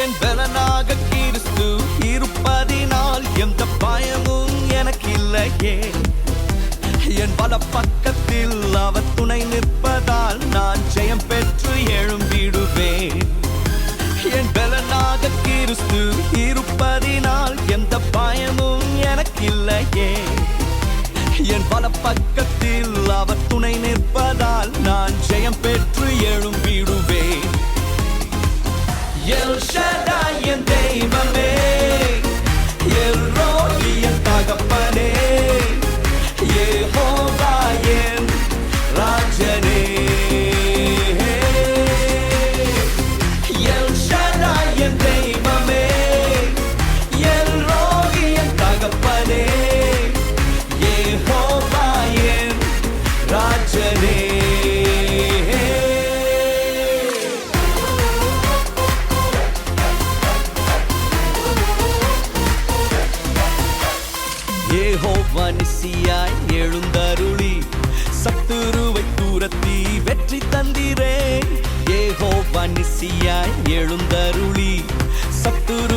என் பலனாக கிறிஸ்து இருப்பதினால் எந்த பயமும் எனக்கு இல்லையே. என் பல பக்கத்தில் அவர் துணை நிற்பதால் நான் ஜெயம் பெற்று எழும்பிடுவேன். என் பலனாக கிறிஸ்து இருப்பதினால் எந்த பயமும் எனக்கு இல்லையே. என் பல பக்கத்தில் அவர் துணை நிற்பதால் நான் ஜெயம் பெற்று எழும்பிடுவேன். எல் ஷடாய் என் தெய்வமே, எல் ரோயி என் தகப்பனே, யெகோவா என் ராஜனே. எல் ஷடாய் என் தெய்வமே, எல் ரோயி என் தகப்பனே, யெகோவா என் ராஜனே. யெகோவா நிசியாய் எழுந்தருளி சத்துருவை தூரத்தி வெற்றி தந்திரே. யெகோவா நிசியாய் எழுந்தருளி சத்துரு